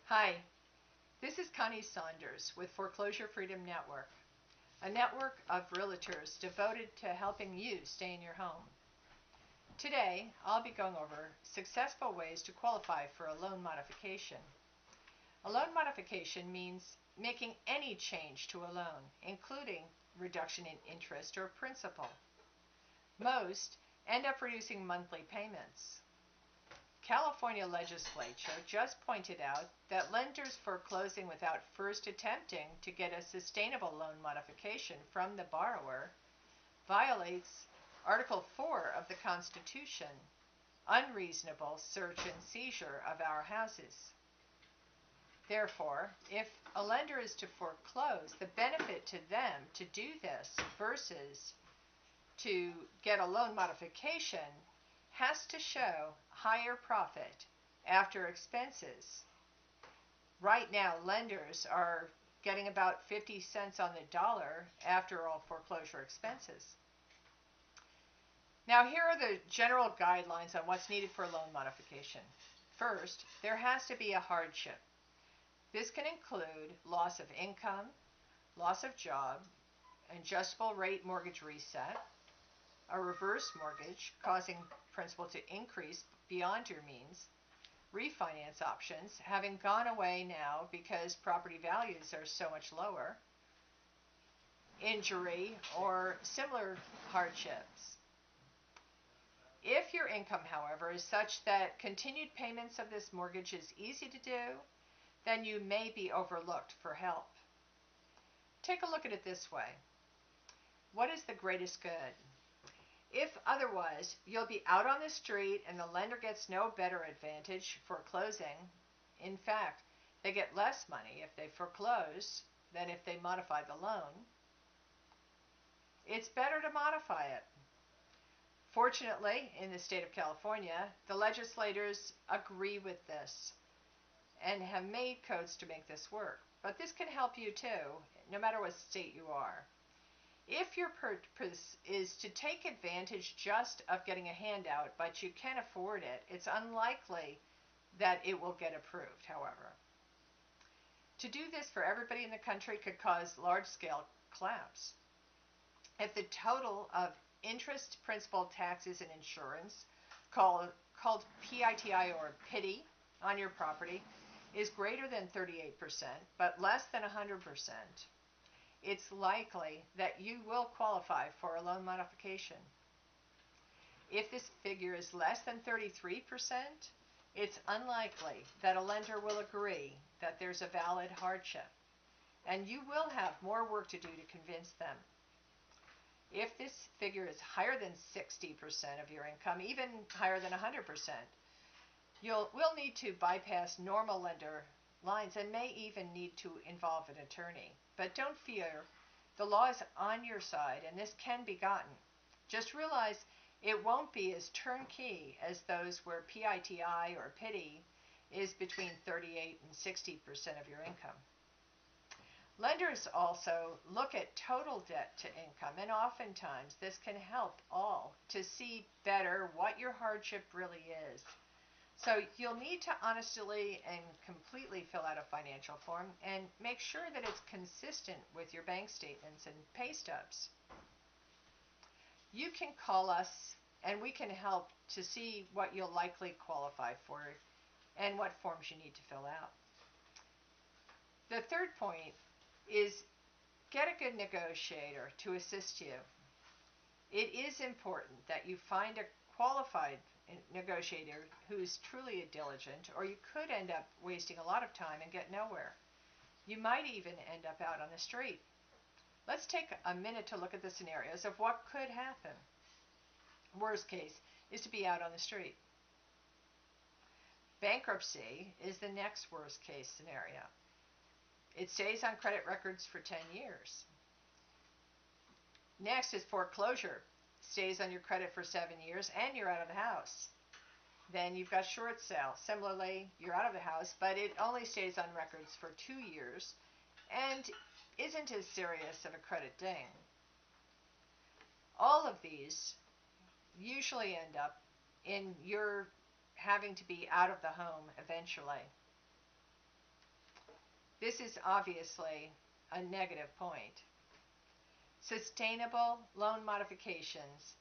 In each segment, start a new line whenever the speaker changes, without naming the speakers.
Hi, this is Connie Saunders with Foreclosure Freedom Network, a network of realtors devoted to helping you stay in your home. Today, I'll be going over successful ways to qualify for a loan modification. A loan modification means making any change to a loan, including reduction in interest or principal. Most end up reducing monthly payments. California legislature just pointed out that lenders foreclosing without first attempting to get a sustainable loan modification from the borrower violates Article 4 of the Constitution, unreasonable search and seizure of our houses. Therefore, if a lender is to foreclose, the benefit to them to do this versus to get a loan modification has to show higher profit after expenses. Right now, lenders are getting about 50 cents on the dollar after all foreclosure expenses. Now, here are the general guidelines on what's needed for a loan modification. First, there has to be a hardship. This can include loss of income, loss of job, adjustable rate mortgage reset, a reverse mortgage causing principal to increase beyond your means, refinance options having gone away now because property values are so much lower, injury, or similar hardships. If your income, however, is such that continued payments of this mortgage is easy to do, then you may be overlooked for help. Take a look at it this way. What is the greatest good? If otherwise, you'll be out on the street and the lender gets no better advantage foreclosing. In fact, they get less money if they foreclose than if they modify the loan. It's better to modify it. Fortunately, in the state of California, the legislators agree with this and have made codes to make this work. But this can help you too, no matter what state you are. If your purpose is to take advantage just of getting a handout, but you can't afford it, it's unlikely that it will get approved, however. To do this for everybody in the country could cause large-scale collapse. If the total of interest, principal, taxes, and insurance, called PITI or PITI, on your property is greater than 38%, but less than 100%, it's likely that you will qualify for a loan modification. If this figure is less than 33%, it's unlikely that a lender will agree that there's a valid hardship, and you will have more work to do to convince them. If this figure is higher than 60% of your income, even higher than 100%, we'll need to bypass normal lender lines and may even need to involve an attorney. But don't fear, the law is on your side and this can be gotten. Just realize it won't be as turnkey as those where PITI or PITI is between 38 and 60% of your income. Lenders also look at total debt to income, and oftentimes this can help all to see better what your hardship really is. So you'll need to honestly and completely fill out a financial form and make sure that it's consistent with your bank statements and pay stubs. You can call us and we can help to see what you'll likely qualify for and what forms you need to fill out. The third point is get a good negotiator to assist you. It is important that you find a qualified negotiator who's truly diligent, or you could end up wasting a lot of time and get nowhere. You might even end up out on the street. Let's take a minute to look at the scenarios of what could happen. Worst case is to be out on the street. Bankruptcy is the next worst case scenario. It stays on credit records for 10 years. Next is foreclosure. Stays on your credit for 7 years and you're out of the house. Then you've got short sale. Similarly, you're out of the house, but it only stays on records for 2 years and isn't as serious of a credit ding. All of these usually end up in your having to be out of the home eventually. This is obviously a negative point. Sustainable loan modifications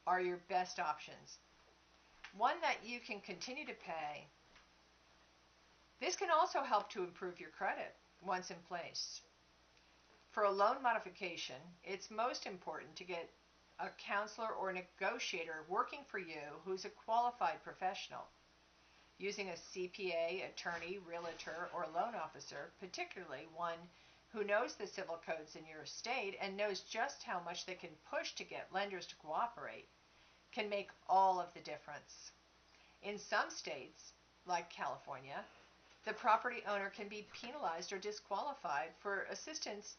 are your best options. One that you can continue to pay. This can also help to improve your credit once in place. For a loan modification, it's most important to get a counselor or negotiator working for you who's a qualified professional. Using a CPA, attorney, realtor, or loan officer, particularly one who knows the civil codes in your state and knows just how much they can push to get lenders to cooperate, can make all of the difference. In some states, like California, the property owner can be penalized or disqualified for assistance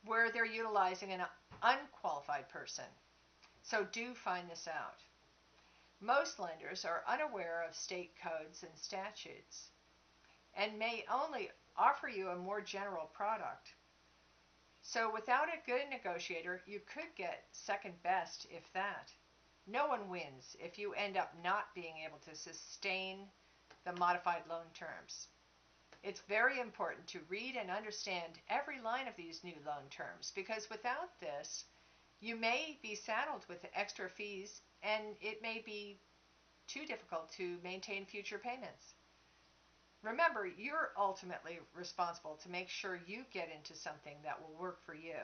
where they're utilizing an unqualified person. So do find this out. Most lenders are unaware of state codes and statutes and may only offer you a more general product. So without a good negotiator, you could get second best, if that. No one wins if you end up not being able to sustain the modified loan terms. It's very important to read and understand every line of these new loan terms, because without this, you may be saddled with extra fees and it may be too difficult to maintain future payments. Remember, you're ultimately responsible to make sure you get into something that will work for you.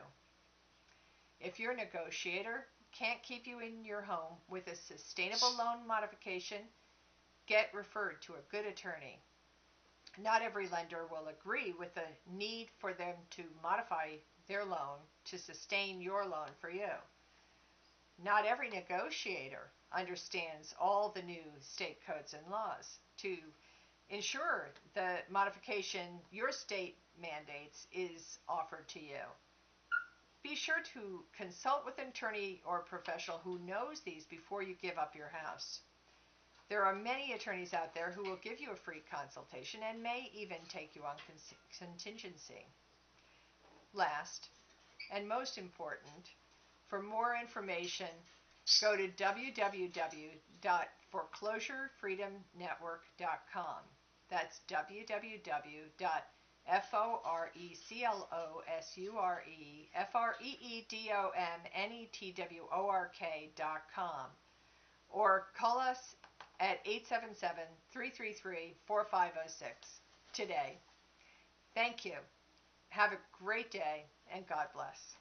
If your negotiator can't keep you in your home with a sustainable loan modification, get referred to a good attorney. Not every lender will agree with the need for them to modify their loan to sustain your loan for you. Not every negotiator understands all the new state codes and laws to ensure the modification your state mandates is offered to you. Be sure to consult with an attorney or professional who knows these before you give up your house. There are many attorneys out there who will give you a free consultation and may even take you on contingency. Last, and most important, for more information, go to www.foreclosurefreedomnetwork.com. That's www.foreclosurefreedomnetwork.com, or call us at 877-333-4506 today. Thank you. Have a great day, and God bless.